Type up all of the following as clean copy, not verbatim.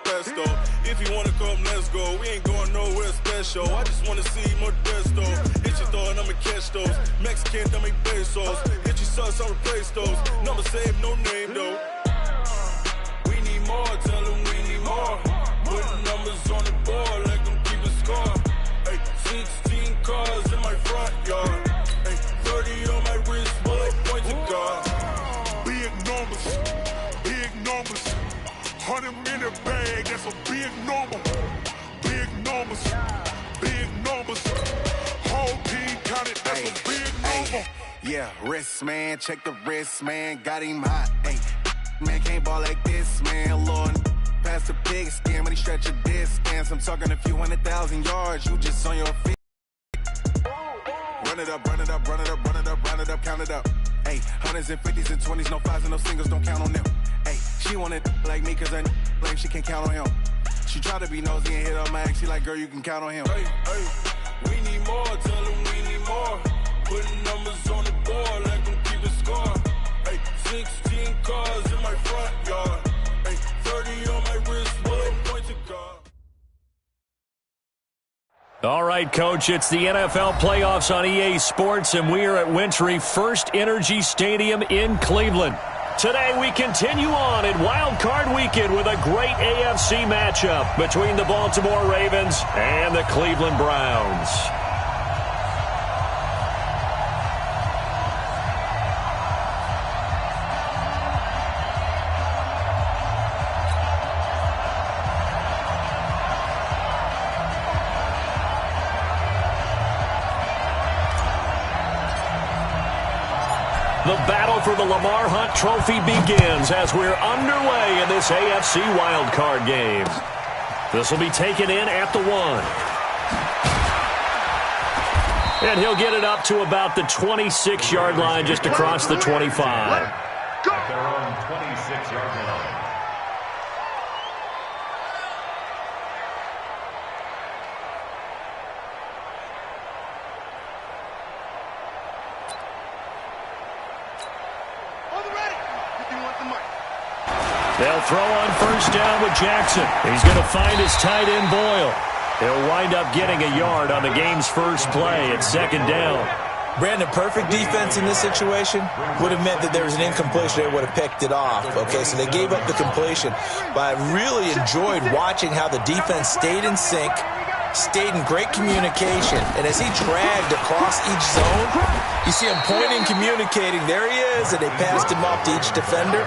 Pesto. If you wanna come, let's go. We ain't going nowhere special. I just wanna see Modesto. Hit your thought, I'ma catch those. Mexican, I make pesos. Hit your sus, I'll replace those. Number save, no name though. We need more, tell them we need more. Putting numbers on the board like I'm keeping score. Ay, 16 cars in my front yard. Ay, 30 on my wrist, bullet point to God. Big numbers, big numbers. 100 minute bag, that's a big number. Big numbers, big numbers. Whole team counted, that's a big number. Yeah, wrist man, check the wrist man, got him hot. Ay, man can't ball like this, man. Lord, pass the pig skin, but he stretch a distance. I'm talking a few 100,000 yards, you just on your feet. Run it up, run it up, run it up, run it up, run it up, count it up. Ay, hundreds and 50s and 20s, no fives and no singles, don't count on them. Ay, she wanted like me cause her blame, she can't count on him. She try to be nosy and hit up my ex, she like, girl, you can count on him. Hey, hey, we need more, tell them we need more. Putting numbers on the board like I'm keeping score. Hey, 16 cars in my front yard. Hey, 30 on my wrist, bullet point to God. All right, Coach, it's the NFL playoffs on EA Sports, and we are at Wintry First Energy Stadium in Cleveland. Today, we continue on in Wild Card Weekend with a great AFC matchup between the Baltimore Ravens and the Cleveland Browns. The battle for the Lamar Hunt Trophy begins as we're underway in this AFC wildcard game. This will be taken in at the 1. And he'll get it up to about the 26-yard line just across the 25. At their own 26-yard line. They'll throw on first down with Jackson. He's going to find his tight end, Boyle. He'll wind up getting a yard on the game's first play at second down. Brandon, perfect defense in this situation would have meant that there was an incompletion. They would have picked it off. Okay, so they gave up the completion. But I really enjoyed watching how the defense stayed in sync, stayed in great communication. And as he dragged across each zone, you see him pointing, communicating. There he is, and they passed him off to each defender.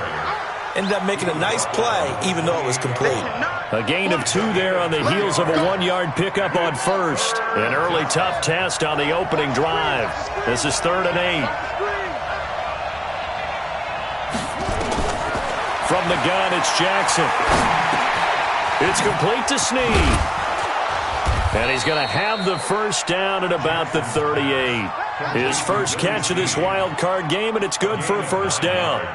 Ended up making a nice play, even though it was complete. A gain of 2 there on the heels of a 1-yard pickup on first. An early tough test on the opening drive. This is 3rd and 8. From the gun, it's Jackson. It's complete to Snead. And he's going to have the first down at about the 38. His first catch of this wild card game, and it's good for a first down.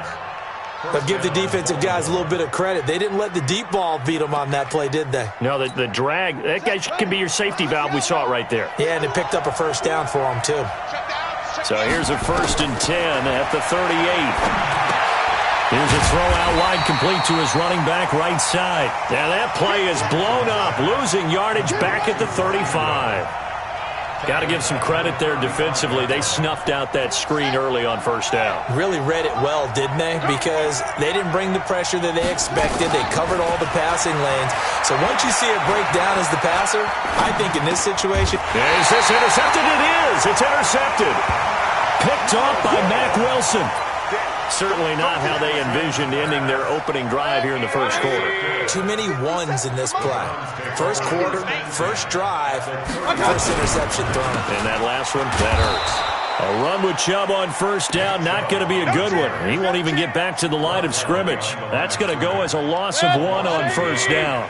But give the defensive guys a little bit of credit. They didn't let the deep ball beat them on that play, did they? No, the drag, that guy can be your safety valve. We saw it right there. Yeah, and it picked up a first down for them, too. So here's a 1st and 10 at the 38. Here's a throw out wide, complete to his running back right side. Now that play is blown up, losing yardage back at the 35. Got to give some credit there defensively. They snuffed out that screen early on first down. Really read it well, didn't they? Because they didn't bring the pressure that they expected. They covered all the passing lanes. So once you see it break down as the passer, I think in this situation... Is this intercepted? It is. It's intercepted. Picked off by Mack Wilson. Certainly not how they envisioned ending their opening drive here in the first quarter. Too many ones in this play. First quarter, first drive, first interception thrown. And that last one, that hurts. A run with Chubb on first down, not going to be a good one. He won't even get back to the line of scrimmage. That's going to go as a loss of 1 on first down.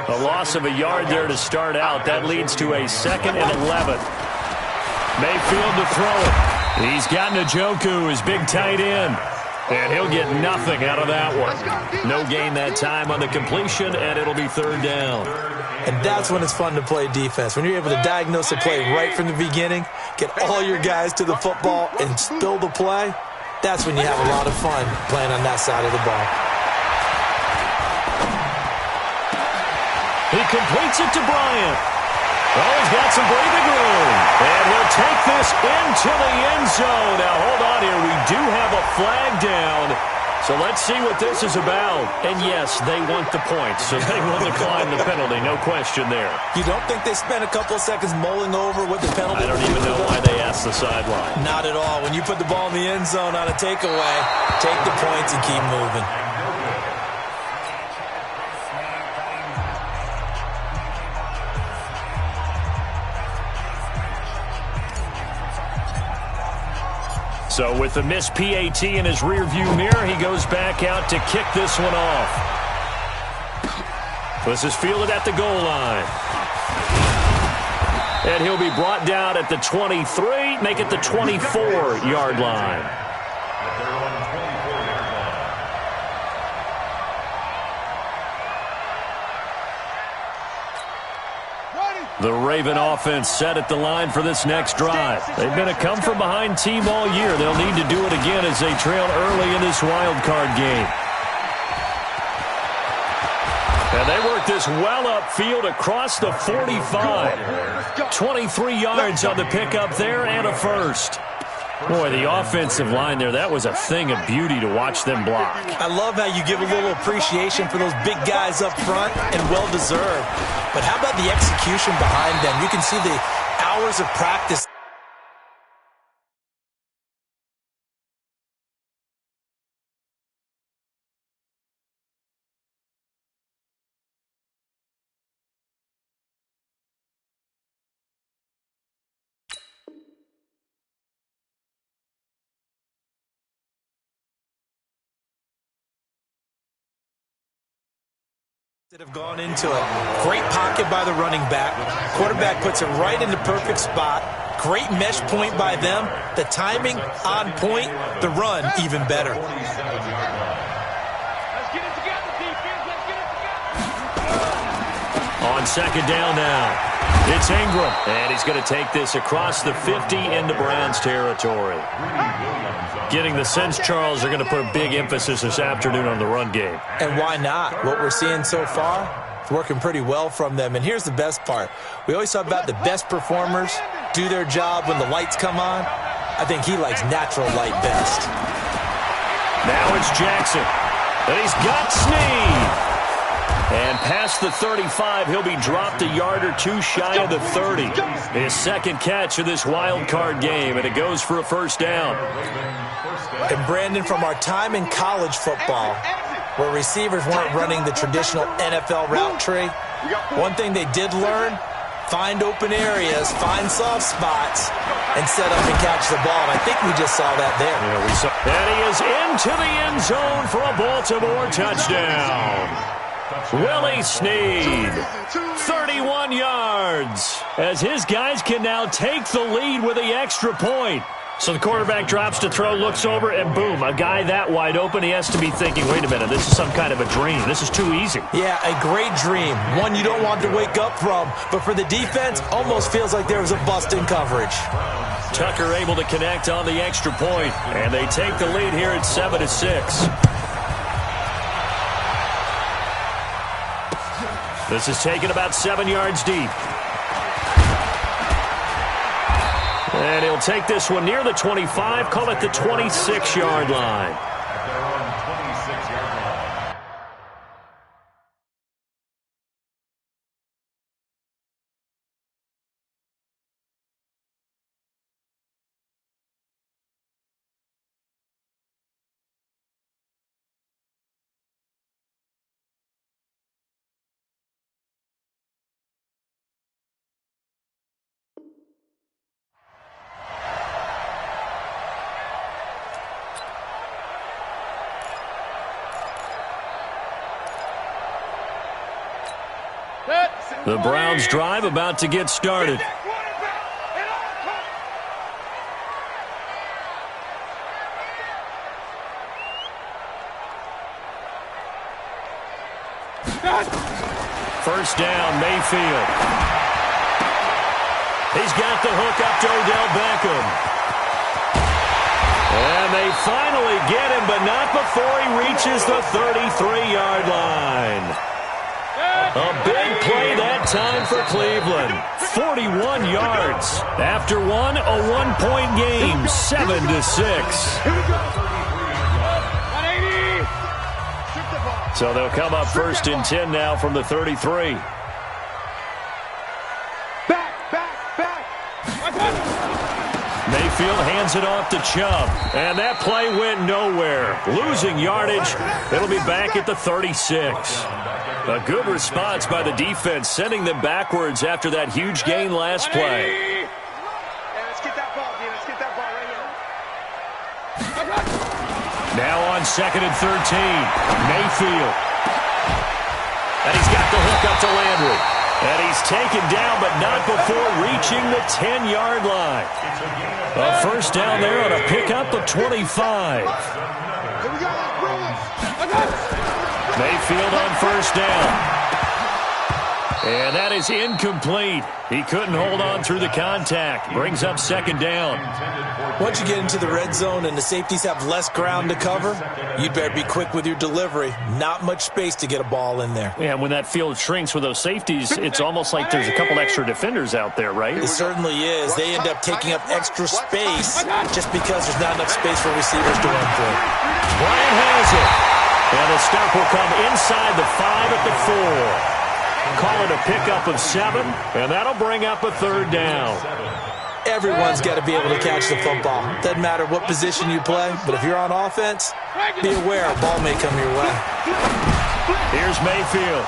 A loss of a yard there to start out. That leads to a 2nd and 11. Mayfield to throw it. He's got Njoku, his big tight end. And he'll get nothing out of that one. No gain that time on the completion, and it'll be 3rd down. And that's when it's fun to play defense. When you're able to diagnose a play right from the beginning, get all your guys to the football, and spill the play, that's when you have a lot of fun playing on that side of the ball. He completes it to Bryant. Oh, he's got some breathing room. And he'll take this into the end zone. Now, hold on here. We do have a flag down. So let's see what this is about. And, yes, they want the points, so they will decline the penalty. No question there. You don't think they spent a couple of seconds mulling over what the penalty I don't even know why they asked the sideline. Not at all. When you put the ball in the end zone on a takeaway, take the points and keep moving. So with the missed PAT in his rearview mirror, he goes back out to kick this one off. This is fielded at the goal line. And he'll be brought down at the 23, make it the 24-yard line. The Raven offense set at the line for this next drive. They've been a come-from-behind team all year. They'll need to do it again as they trail early in this wild card game. And they work this well upfield across the 45. 23 yards on the pickup there and a first. Boy, the offensive line there, that was a thing of beauty to watch them block. I love how you give a little appreciation for those big guys up front, and well-deserved. But how about the execution behind them? You can see the hours of practice. That have gone into it. Great pocket by the running back. Quarterback puts it right in the perfect spot. Great mesh point by them. The timing on point. The run even better. Let's get it together, defense. Let's get it together. On second down now. It's Ingram, and he's going to take this across the 50 into Browns territory. Getting the sense, Charles, are going to put a big emphasis this afternoon on the run game. And why not? What we're seeing so far, it's working pretty well from them. And here's the best part. We always talk about the best performers do their job when the lights come on. I think he likes natural light best. Now it's Jackson, and he's got Snead. And past the 35, he'll be dropped a yard or two shy of the 30. His second catch of this wild card game, and it goes for a first down. And Brandon, from our time in college football, where receivers weren't running the traditional NFL route tree, one thing they did learn, find open areas, find soft spots, and set up and catch the ball. And I think we just saw that there. Yeah, and he is into the end zone for a Baltimore touchdown. Willie Snead, 31 yards, as his guys can now take the lead with the extra point. So the quarterback drops to throw, looks over, and boom, a guy that wide open, he has to be thinking, wait a minute, this is some kind of a dream. This is too easy. Yeah, a great dream, one you don't want to wake up from. But for the defense, almost feels like there was a bust in coverage. Tucker able to connect on the extra point, and they take the lead here at 7-6. This is taken about 7 yards deep. And he'll take this one near the 25, call it the 26-yard line. The Browns drive about to get started. First down, Mayfield. He's got the hook up to Odell Beckham. And they finally get him, but not before he reaches the 33-yard line. A big play time for Cleveland. 41 yards. After one, a one-point game, 7-6. So they'll come up 1st and 10 now from the 33. Mayfield hands it off to Chubb, and that play went nowhere. Losing yardage, it'll be back at the 36. A good response by the defense, sending them backwards after that huge gain last play. Let's get that ball, dude. Let's get that ball right here. Now on 2nd and 13, Mayfield. And he's got the hook up to Landry. And he's taken down, but not before reaching the 10-yard line. A first down there on a pickup of 25. Mayfield on first down. And that is incomplete. He couldn't hold on through the contact. Brings up 2nd down. Once you get into the red zone and the safeties have less ground to cover, you'd better be quick with your delivery. Not much space to get a ball in there. Yeah, when that field shrinks with those safeties, it's almost like there's a couple extra defenders out there, right? It certainly is. They end up taking up extra space just because there's not enough space for receivers to run through. Bryant has it. And the stop will come inside the 5 at the 4. Call it a pickup of 7, and that'll bring up a 3rd down. Everyone's got to be able to catch the football. Doesn't matter what position you play, but if you're on offense, be aware a ball may come your way. Here's Mayfield.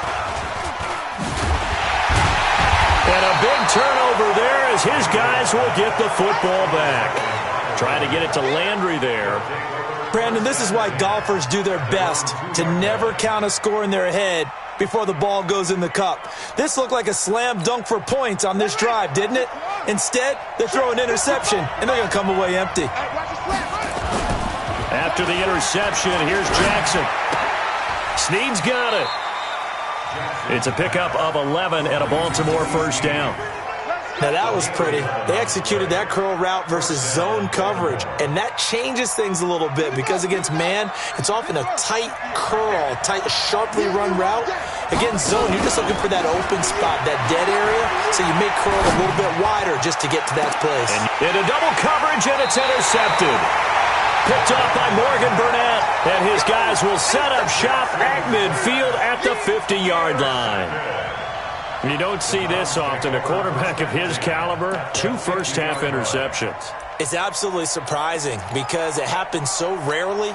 And a big turnover there as his guys will get the football back. Trying to get it to Landry there. Brandon, this is why golfers do their best to never count a score in their head before the ball goes in the cup. This looked like a slam dunk for points on this drive, didn't it? Instead, they throw an interception, and they're going to come away empty. After the interception, here's Jackson. Snead's got it. It's a pickup of 11 and a Baltimore first down. Now, that was pretty. They executed that curl route versus zone coverage, and that changes things a little bit because against man, it's often a tight curl, tight, sharply run route. Against zone, you're just looking for that open spot, that dead area, so you may curl a little bit wider just to get to that place. And in a double coverage, and it's intercepted. Picked off by Morgan Burnett, and his guys will set up shop at midfield at the 50-yard line. You don't see this often. A quarterback of his caliber, 2 first-half interceptions. It's absolutely surprising because it happens so rarely.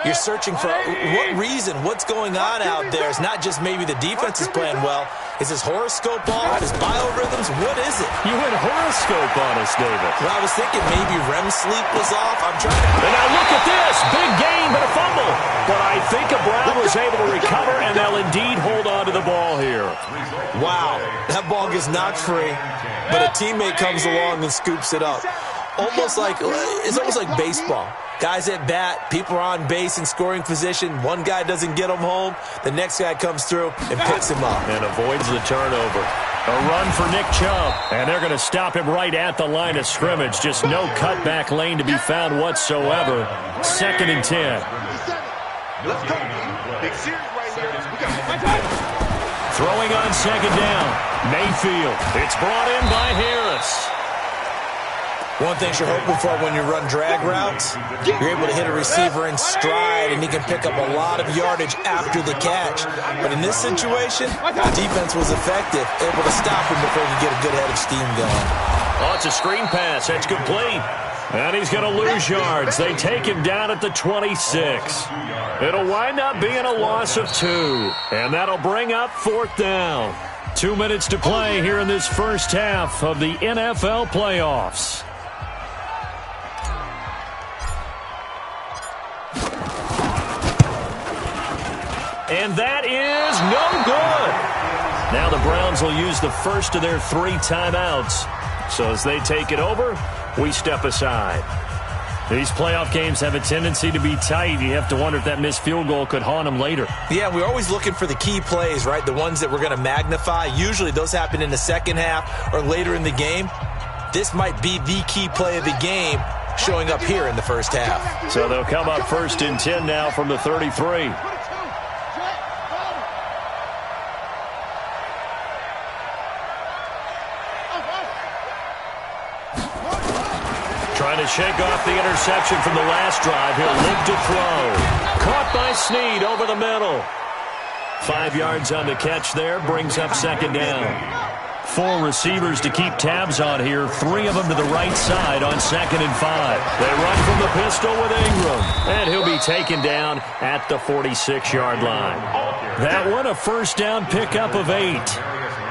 You're searching for what reason, what's going on out there. It's not just maybe the defense is playing well. Is his horoscope off? His biorhythms? What is it? You went horoscope on us, David. Well, I was thinking maybe REM sleep was off. I'm trying to... And now look at this. Big gain, but a fumble. But I think Brown was able to recover, and they'll indeed hold on to the ball here. Wow. That ball gets knocked free, but a teammate comes along and scoops it up. It's almost like baseball. Guys at bat, people are on base in scoring position. One guy doesn't get him home. The next guy comes through and picks him up. And avoids the turnover. A run for Nick Chubb. And they're going to stop him right at the line of scrimmage. Just no cutback lane to be found whatsoever. 2nd and 10. Let's go. Big series right here. We got Throwing on 2nd down. Mayfield. It's brought in by Harris. One thing you're hoping for when you run drag routes, you're able to hit a receiver in stride, and he can pick up a lot of yardage after the catch. But in this situation, the defense was effective, able to stop him before he could get a good head of steam going. Oh, it's a screen pass. That's complete. And he's going to lose yards. They take him down at the 26. It'll wind up being a loss of 2. And that'll bring up 4th down. 2 minutes to play here in this first half of the NFL playoffs. And that is no good. Now the Browns will use the first of their 3 timeouts. So as they take it over, we step aside. These playoff games have a tendency to be tight. You have to wonder if that missed field goal could haunt them later. Yeah, we're always looking for the key plays, right? The ones that we're going to magnify. Usually those happen in the second half or later in the game. This might be the key play of the game showing up here in the first half. So they'll come up 1st and 10 now from the 33. Trying to shake off the interception from the last drive. He'll look to throw. Caught by Snead over the middle. 5 yards on the catch there. Brings up second down. 4 receivers to keep tabs on here. 3 of them to the right side on 2nd and 5. They run from the pistol with Ingram. And he'll be taken down at the 46-yard line. That one, a first down pickup of 8.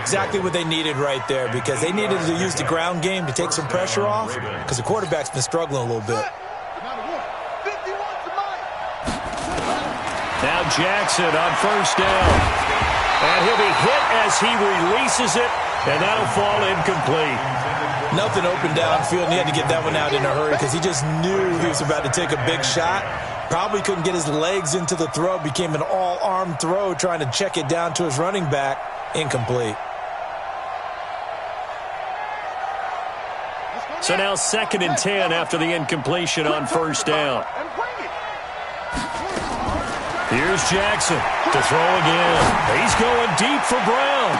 Exactly what they needed right there, because they needed to use the ground game to take some pressure off, because the quarterback's been struggling a little bit. Now Jackson on first down. And he'll be hit as he releases it, and that'll fall incomplete. Nothing open downfield, and he had to get that one out in a hurry because he just knew he was about to take a big shot. Probably couldn't get his legs into the throw. Became an all-arm throw, trying to check it down to his running back. Incomplete. So now 2nd and 10 after the incompletion on first down. Here's Jackson to throw again. He's going deep for Brown.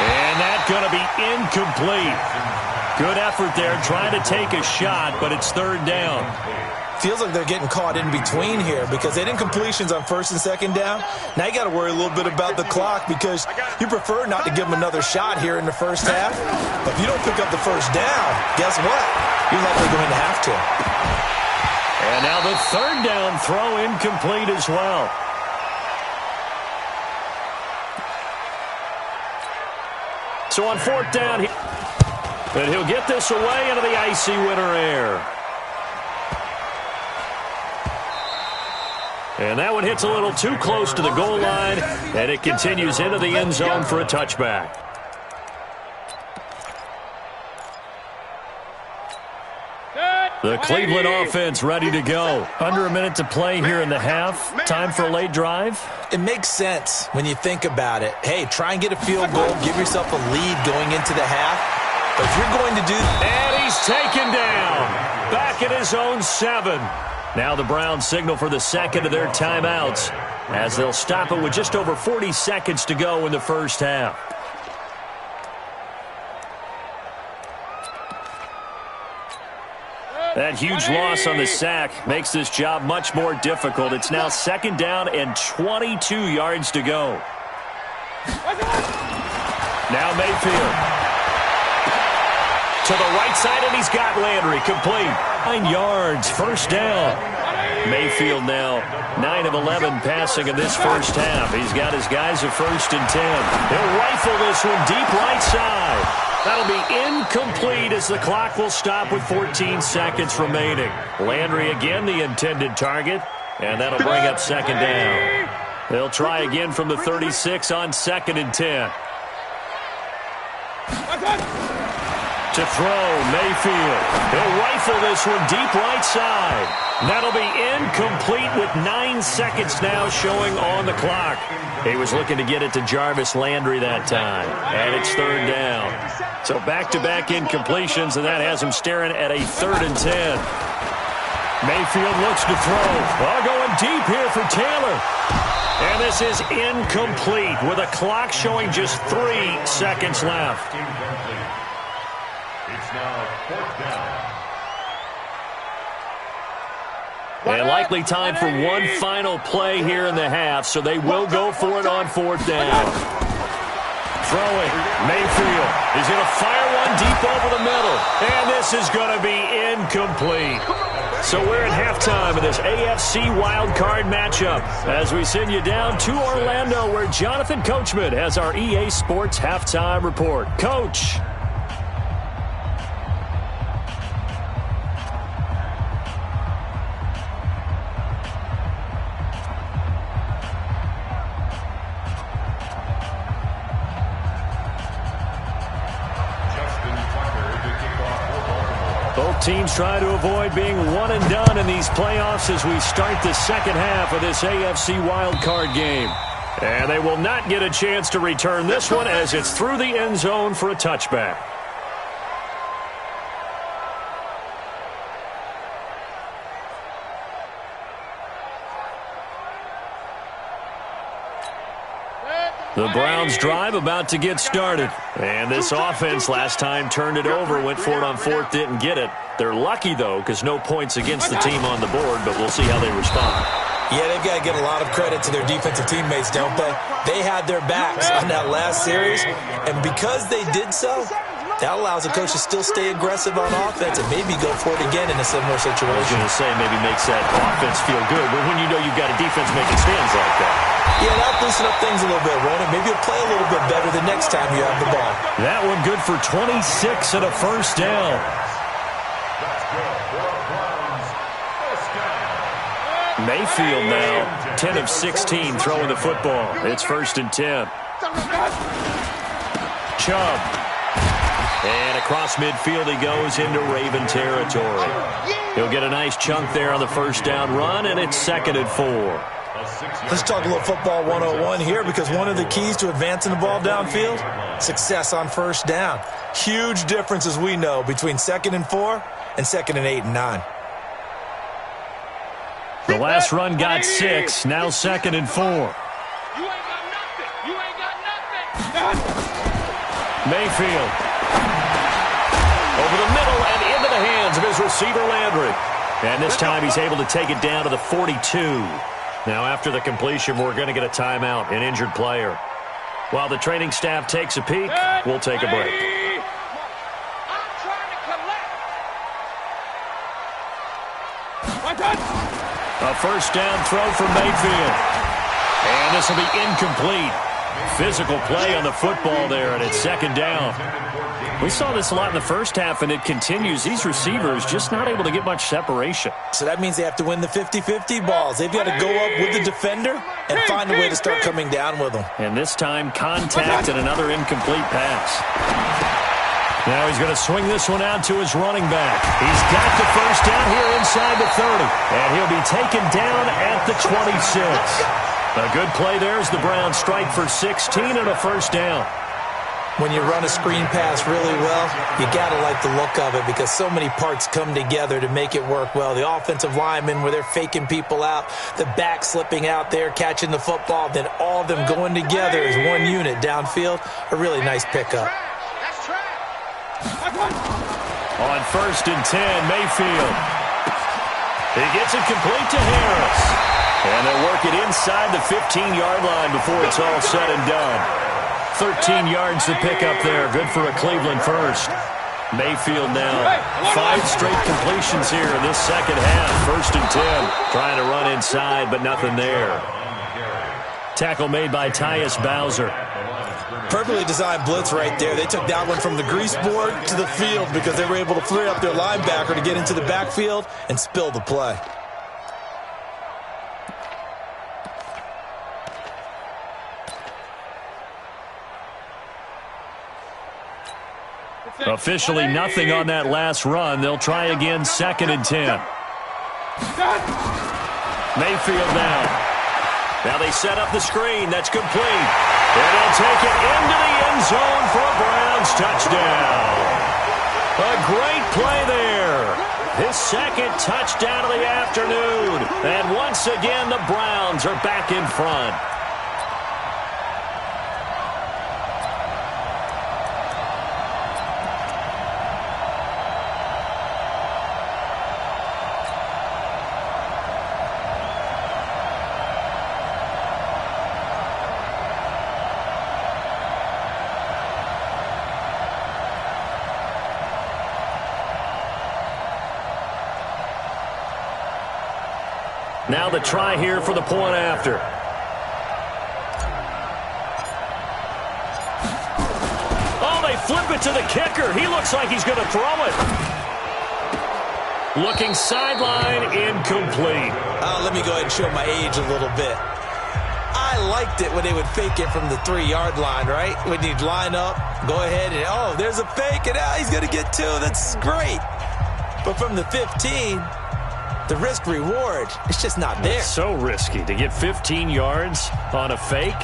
And that's going to be incomplete. Good effort there trying to take a shot, but it's 3rd down. Feels like they're getting caught in between here because they did incompletions on 1st and 2nd down. Now you got to worry a little bit about the clock because you prefer not to give them another shot here in the first half. But if you don't pick up the first down, guess what? You're likely going to have to. And now the 3rd down throw incomplete as well. So on 4th down, and he'll get this away into the icy winter air. And that one hits a little too close to the goal line, and it continues into the end zone for a touchback. The Cleveland offense ready to go. Under a minute to play here in the half. Time for a late drive. It makes sense when you think about it. Hey, try and get a field goal. Give yourself a lead going into the half. But if you're going to do... And he's taken down. Back at his own 7. Now the Browns signal for the 2nd of their timeouts as they'll stop it with just over 40 seconds to go in the first half. That huge loss on the sack makes this job much more difficult. It's now 2nd down and 22 yards to go. Now Mayfield. To the right side, and he's got Landry complete. 9 yards, first down. Mayfield now 9 of 11 passing in this first half. He's got his guys at 1st and 10. He'll rifle this one deep right side. That'll be incomplete as the clock will stop with 14 seconds remaining. Landry again the intended target, and that'll bring up 2nd down. They'll try again from the 36 on 2nd and 10. To throw, Mayfield. He'll rifle this one deep right side. That'll be incomplete with 9 seconds now showing on the clock. He was looking to get it to Jarvis Landry that time. And it's 3rd down. So back-to-back incompletions, and that has him staring at a 3rd and 10. Mayfield looks to throw. Oh, going deep here for Taylor. And this is incomplete with a clock showing just 3 seconds left. It's now 4th down. And likely time for one final play here in the half, so they will go for it on 4th down. Throwing, Mayfield is going to fire one deep over the middle, and this is going to be incomplete. So we're at halftime of this AFC wildcard matchup as we send you down to Orlando, where Jonathan Coachman has our EA Sports halftime report. Coach. Both teams try to avoid being one and done in these playoffs as we start the 2nd half of this AFC wildcard game. And they will not get a chance to return this one as it's through the end zone for a touchback. The Browns drive about to get started. And this offense last time turned it over, went for it on fourth, didn't get it. They're lucky, though, because no points against the team on the board, but we'll see how they respond. Yeah, they've got to get a lot of credit to their defensive teammates, don't they? They had their backs on that last series, and because they did so, that allows the coach to still stay aggressive on offense and maybe go for it again in a similar situation. I was going to say maybe makes that offense feel good, but when you know you've got a defense making stands like that. Yeah, that'll loosen up things a little bit, won't it? Maybe you'll play a little bit better the next time you have the ball. That one good for 26 and a first down. Mayfield now 10 of 16 throwing the football. It's 1st and 10. Chubb. And across midfield he goes into Raven territory. He'll get a nice chunk there on the first down run, and it's 2nd and 4. Let's talk a little football 101 here, because one of the keys to advancing the ball downfield, success on first down. Huge difference, as we know, between 2nd and 4 and 2nd and 8 and 9. The last run got 6, now 2nd and 4. You ain't got nothing. You ain't got nothing. Mayfield. Over the middle and into the hands of his receiver, Landry. And this time he's able to take it down to the 42. Now after the completion, we're going to get a timeout, an injured player. While the training staff takes a peek, we'll take a break. I'm trying to collect. A first down throw for Mayfield. And this will be incomplete. Physical play on the football there, and it's 2nd down. We saw this a lot in the first half, and it continues. These receivers just not able to get much separation. So that means they have to win the 50-50 balls. They've got to go up with the defender and find a way to start coming down with them. And this time, contact and another incomplete pass. Now he's going to swing this one out to his running back. He's got the first down here inside the 30. And he'll be taken down at the 26. A good play there as the Browns strike for 16 and a first down. When you run a screen pass really well, you got to like the look of it, because so many parts come together to make it work well. The offensive linemen, where they're faking people out, the back slipping out there, catching the football, then all of them going together as one unit downfield. A really nice pickup. That's trash. On 1st and 10, Mayfield. He gets it complete to Harris. And they'll work it inside the 15-yard line before it's all said and done. 13 yards to pick up there. Good for a Cleveland first. Mayfield now 5 straight completions here in this second half. 1st and 10. Trying to run inside, but nothing there. Tackle made by Tyus Bowser. Perfectly designed blitz right there. They took that one from the grease board to the field because they were able to free up their linebacker to get into the backfield and spill the play. Officially nothing on that last run. They'll try again, 2nd and 10. Mayfield now. Now they set up the screen. That's complete. And they'll take it into the end zone for a Browns touchdown. A great play there. His 2nd touchdown of the afternoon. And once again, the Browns are back in front. Now the try here for the point after. Oh, they flip it to the kicker. He looks like he's going to throw it. Looking sideline, incomplete. Let me go ahead and show my age a little bit. I liked it when they would fake it from the 3-yard line, right? When you'd line up, go ahead and, oh, there's a fake, and he's going to get 2. That's great. But from the 15... the risk-reward, it's just not there. It's so risky to get 15 yards on a fake.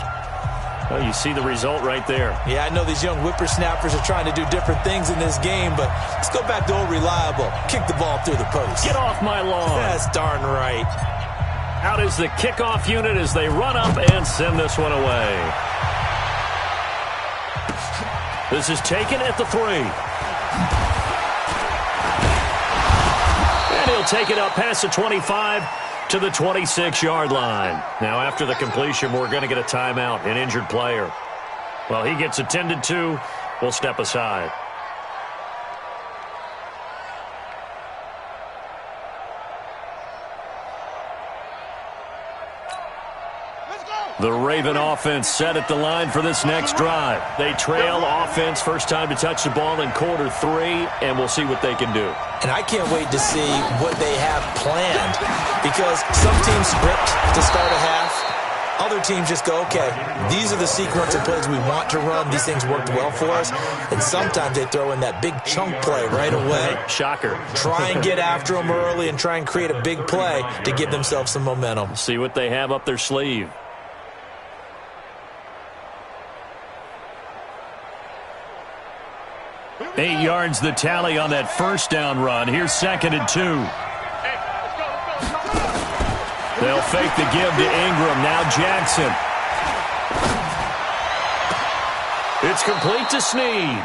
Well, you see the result right there. Yeah, I know these young whippersnappers are trying to do different things in this game, but let's go back to old reliable. Kick the ball through the post. Get off my lawn. That's darn right. Out is the kickoff unit as they run up and send this one away. This is taken at the 3. And he'll take it up past the 25 to the 26-yard line. Now, after the completion, we're going to get a timeout, an injured player. Well, he gets attended to. We'll step aside. The Raven offense set at the line for this next drive. They trail offense, first time to touch the ball in quarter 3, and we'll see what they can do. And I can't wait to see what they have planned, because some teams script to start a half. Other teams just go, okay, these are the sequence of plays we want to run. These things worked well for us. And sometimes they throw in that big chunk play right away. Shocker. Try and get after them early and try and create a big play to give themselves some momentum. See what they have up their sleeve. 8 yards the tally on that first down run. Here's 2nd and 2. They'll fake the give to Ingram. Now Jackson. It's complete to Snead.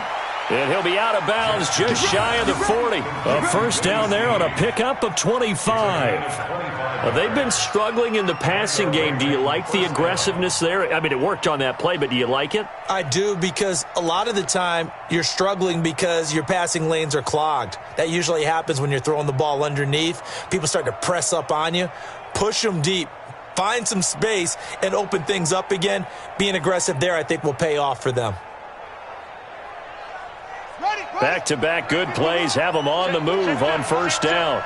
And he'll be out of bounds just shy of the 40. A first down there on a pickup of 25. They've been struggling in the passing game. Do you like the aggressiveness there? I mean, it worked on that play, but do you like it? I do, because a lot of the time you're struggling because your passing lanes are clogged. That usually happens when you're throwing the ball underneath. People start to press up on you. Push them deep. Find some space and open things up again. Being aggressive there, I think, will pay off for them. Back-to-back good plays have them on the move on first down.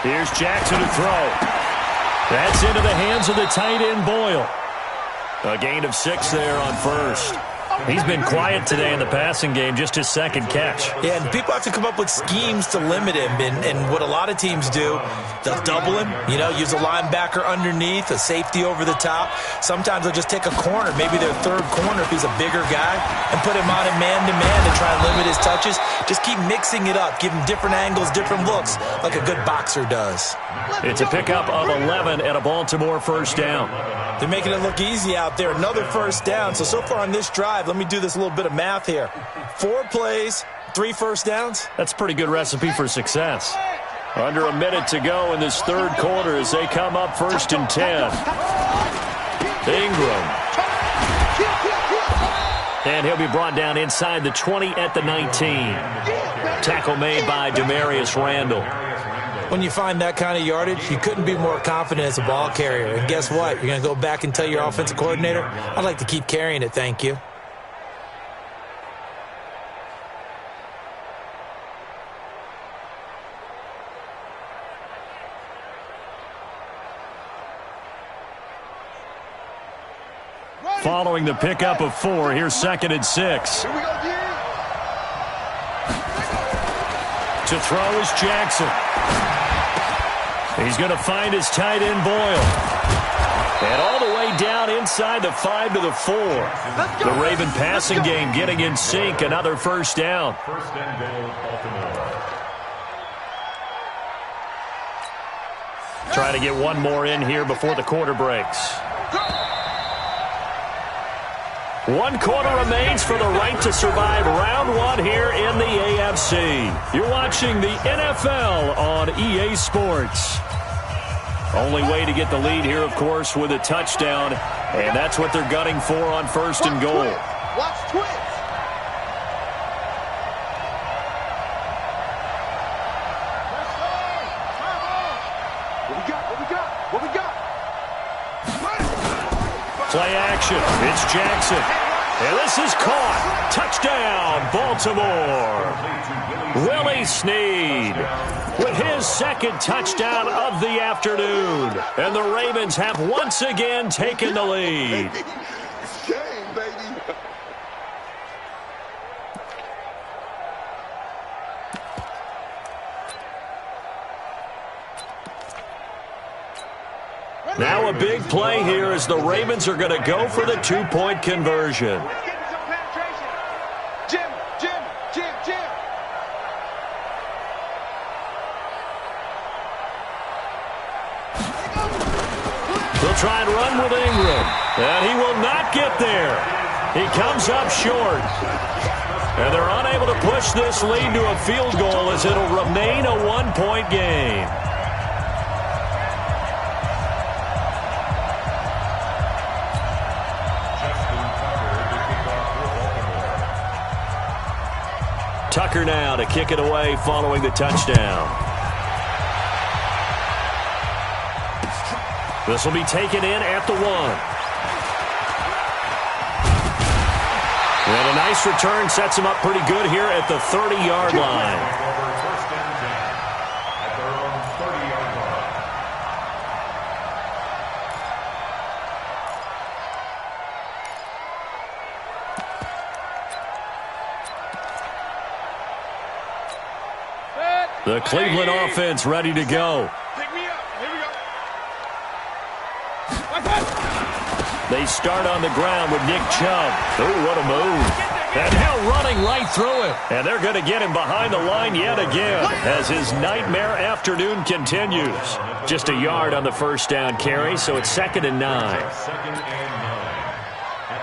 Here's Jackson to throw. That's into the hands of the tight end, Boyle. A gain of 6 there on first. He's been quiet today in the passing game, just his 2nd catch. Yeah, and people have to come up with schemes to limit him. And what a lot of teams do, they'll double him, use a linebacker underneath, a safety over the top. Sometimes they'll just take a corner, maybe their 3rd corner if he's a bigger guy, and put him on a man-to-man to try and limit his touches. Just keep mixing it up, give him different angles, different looks, like a good boxer does. It's a pickup of 11 at a Baltimore first down. They're making it look easy out there. Another first down. So far on this drive, let me do this little bit of math here. 4 plays, 3 first downs. That's a pretty good recipe for success. Under a minute to go in this 3rd quarter as they come up 1st and 10. Ingram. And he'll be brought down inside the 20 at the 19. Tackle made by Demarius Randall. When you find that kind of yardage, you couldn't be more confident as a ball carrier. And guess what? You're going to go back and tell your offensive coordinator, I'd like to keep carrying it, thank you. Following the pickup of 4, here's 2nd and 6. To throw is Jackson. He's going to find his tight end, Boyle. And all the way down inside the 5 to the 4. The Raven passing game getting in sync. Another first down. First and goal, Baltimore. Trying to get one more in here before the quarter breaks. 1 quarter remains for the right to survive round 1 here in the AFC. You're watching the NFL on EA Sports. Only way to get the lead here, of course, with a touchdown, and that's what they're gunning for on 1st and goal. Watch twins. What we got? Play action. It's Jackson. And this is caught. Touchdown, Baltimore. Willie Snead with his 2nd touchdown of the afternoon. And the Ravens have once again taken the lead. It's game, baby. Now a big play here as the Ravens are going to go for the 2-point conversion. Jim. They'll try and run with Ingram. And he will not get there. He comes up short. And they're unable to push this lead to a field goal as it'll remain a one-point game. Tucker now to kick it away following the touchdown. This will be taken in at the 1. And a nice return sets him up pretty good here at the 30-yard line. The Cleveland offense ready to go. Pick me up. Here we go. They start on the ground with Nick Chubb. Ooh, what a move. And now running right through it. And they're going to get him behind the line yet again as his nightmare afternoon continues. Just a yard on the first down carry, so it's 2nd and 9. At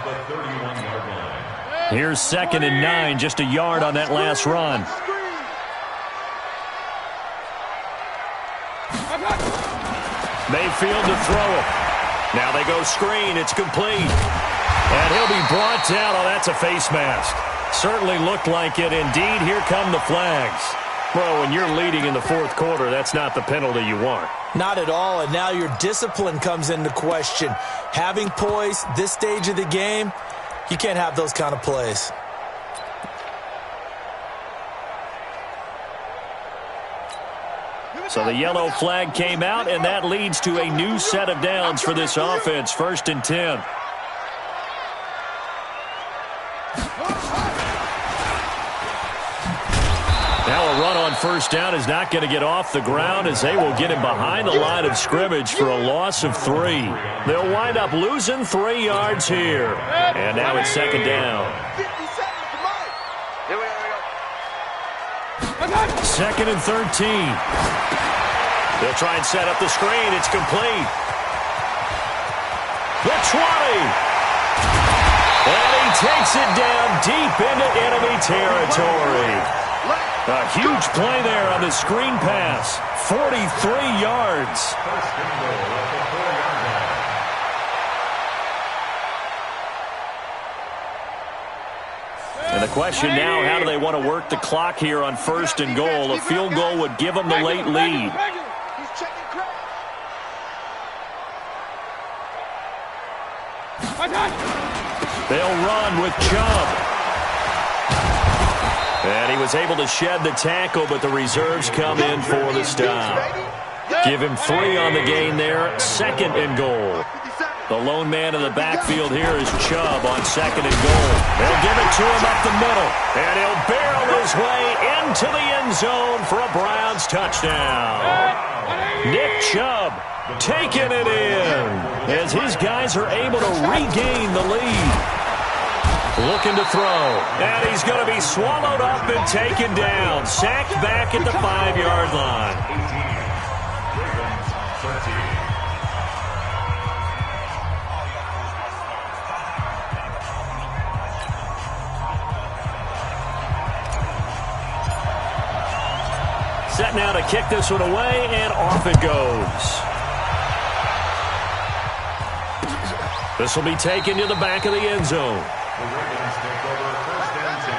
the 31-yard line. Here's 2nd and 9, just a yard on that last run. Mayfield to throw it. Now they go screen. It's complete. And he'll be brought down. Oh, that's a face mask. Certainly looked like it. Indeed, here come the flags. Well, when you're leading in the 4th quarter, that's not the penalty you want. Not at all, and now your discipline comes into question. Having poise this stage of the game, you can't have those kind of plays. So the yellow flag came out, and that leads to a new set of downs for this offense. 1st and 10. Now a run on first down is not going to get off the ground as they will get him behind the line of scrimmage for a loss of 3. They'll wind up losing 3 yards here. And now it's 2nd down. 2nd and 13. They'll try and set up the screen. It's complete. The 20. And he takes it down deep into enemy territory. A huge play there on the screen pass. 43 yards. And the question now, how do they want to work the clock here on 1st and goal? A field goal would give them the late lead. They'll run with Chubb. And he was able to shed the tackle, but the reserves come in for the stop. Give him 3 on the gain there. 2nd and goal. The lone man in the backfield here is Chubb on 2nd and goal. They'll give it to him up the middle. And he'll barrel his way into the end zone for a Browns touchdown. Nick Chubb taking it in as his guys are able to regain the lead. Looking to throw. And he's going to be swallowed up and taken down. Sacked back at the 5-yard line. Set now to kick this one away, and off it goes. This will be taken to the back of the end zone. The Ravens take over 1st and 10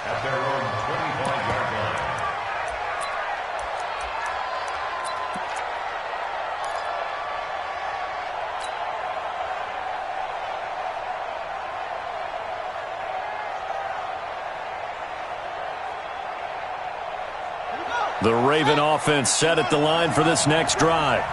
at their own 25-yard line. The Raven offense set at the line for this next drive.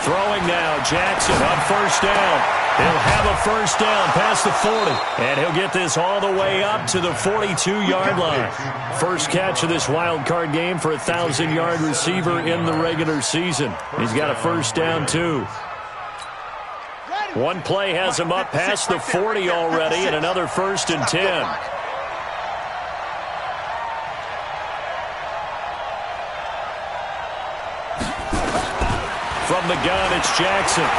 Throwing now, Jackson on 1st down. He'll have a 1st down past the 40. And he'll get this all the way up to the 42-yard line. First catch of this wild card game for a 1,000-yard receiver in the regular season. He's got a 1st down, too. One play has him up past the 40 already, and another 1st and 10. From the gun. It's Jackson.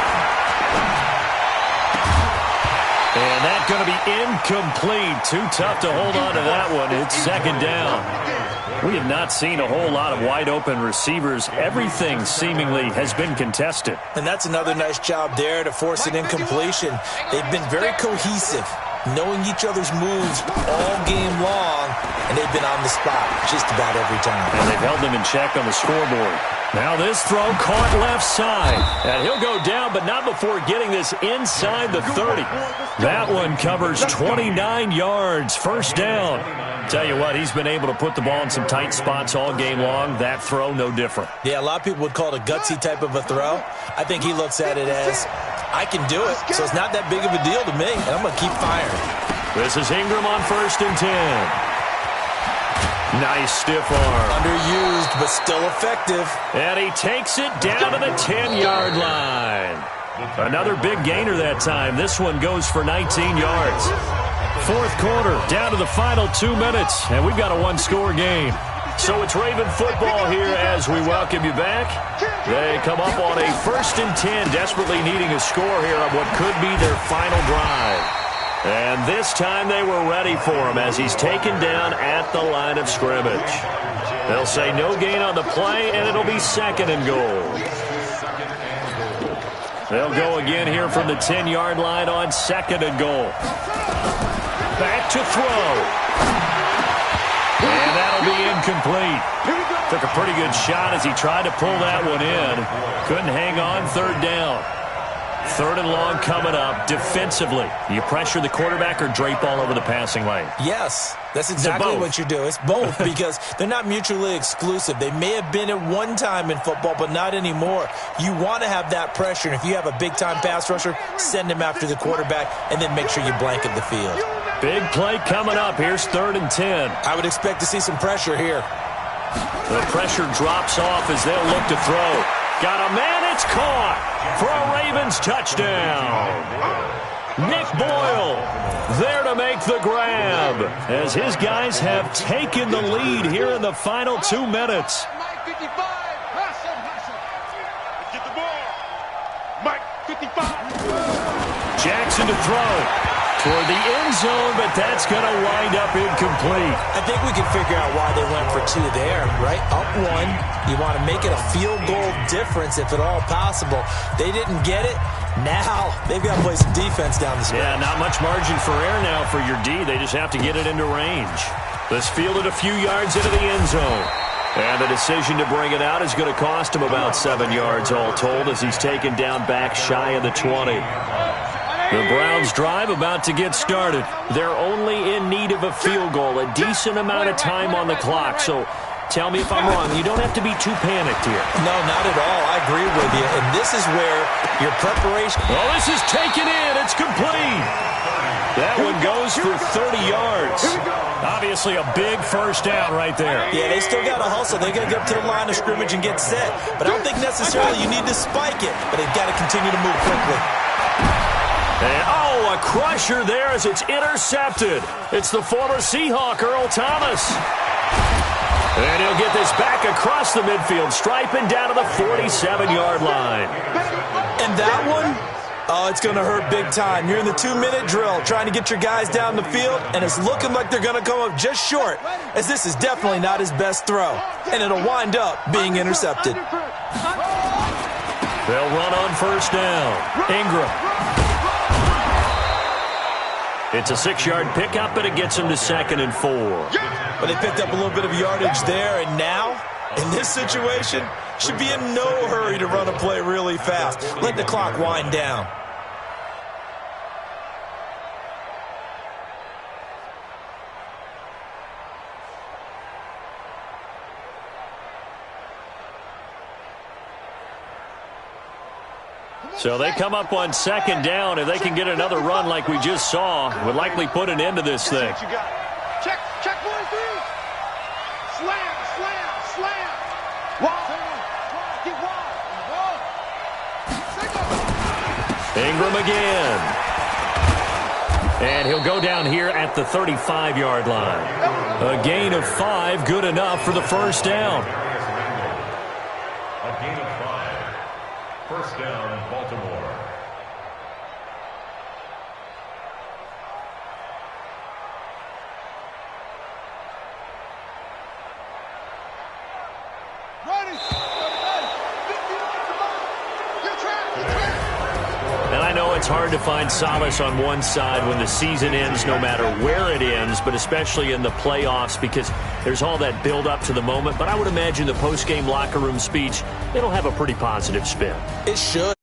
And that's going to be incomplete. Too tough to hold on to that one. It's second down. We have not seen a whole lot of wide-open receivers. Everything seemingly has been contested. And that's another nice job there to force an incompletion. They've been very cohesive, knowing each other's moves all game long, and they've been on the spot just about every time. And they've held them in check on the scoreboard. Now this throw caught left side. And he'll go down, but not before getting this inside the 30. That one covers 29 yards. First down. Tell you what, he's been able to put the ball in some tight spots all game long. That throw, no different. Yeah, a lot of people would call it a gutsy type of a throw. I think he looks at it as, I can do it, so it's not that big of a deal to me, and I'm going to keep firing. This is Ingram on 1st and 10. Nice stiff arm. Underused, but still effective. And he takes it down to the 10-yard line. Another big gainer that time. This one goes for 19 yards. Fourth quarter, down to the final 2 minutes, and we've got a one-score game. So it's Raven football here as we welcome you back. They come up on a 1st and 10, desperately needing a score here on what could be their final drive. And this time they were ready for him as he's taken down at the line of scrimmage. They'll say no gain on the play, and it'll be 2nd and goal. They'll go again here from the 10-yard line on 2nd and goal. Back to throw. And that'll be incomplete. Took a pretty good shot as he tried to pull that one in. Couldn't hang on. 3rd down. 3rd and long coming up. Defensively, you pressure the quarterback or drape all over the passing lane? Yes, that's exactly what you do. It's both because they're not mutually exclusive. They may have been at one time in football, but not anymore. You want to have that pressure, and if you have a big-time pass rusher, send him after the quarterback, and then make sure you blanket the field. Big play coming up. Here's 3rd and 10. I would expect to see some pressure here. The pressure drops off as they'll look to throw. Got a man, it's caught for a Ravens touchdown. Nick Boyle there to make the grab as his guys have taken the lead here in the final 2 minutes. Mike 55. Get the ball. Mike 55. Jackson to throw. Toward the end zone, but that's going to wind up incomplete. I think we can figure out why they went for 2 there, right? Up 1. You want to make it a field goal difference if at all possible. They didn't get it. Now they've got to play some defense down the stretch. Yeah, not much margin for error now for your D. They just have to get it into range. This fielded a few yards into the end zone. And the decision to bring it out is going to cost him about 7 yards all told as he's taken down back shy of the 20. The Browns drive about to get started. They're only in need of a field goal, a decent amount of time on the clock. So tell me if I'm wrong. You don't have to be too panicked here. No, not at all. I agree with you. And this is where your preparation... Well, this is taken in. It's complete. That one goes for 30 yards. Obviously a big first down right there. Yeah, they still got to hustle. They got to get up to the line of scrimmage and get set. But I don't think necessarily you need to spike it. But they've got to continue to move quickly. And, oh, a crusher there as it's intercepted. It's the former Seahawk, Earl Thomas. And he'll get this back across the midfield, striping down to the 47-yard line. And that one, oh, it's going to hurt big time. You're in the 2-minute drill trying to get your guys down the field, and it's looking like they're going to come up just short, as this is definitely not his best throw. And it'll wind up being intercepted. They'll run on 1st down. Ingram. It's a 6-yard pickup, but it gets him to 2nd and 4. But they picked up a little bit of yardage there, and now, in this situation, should be in no hurry to run a play really fast. Let the clock wind down. So they come up on 2nd down. If they can get another run like we just saw, would likely put an end to this thing. Check 1, 3. Slam, slam, slam. Get wide. Ingram again. And he'll go down here at the 35-yard line. A gain of 5, good enough for the first down. A gain of 5. First down, Baltimore. And I know it's hard to find solace on one side when the season ends, no matter where it ends, but especially in the playoffs, because there's all that build up to the moment. But I would imagine the post-game locker room speech, it'll have a pretty positive spin. It should.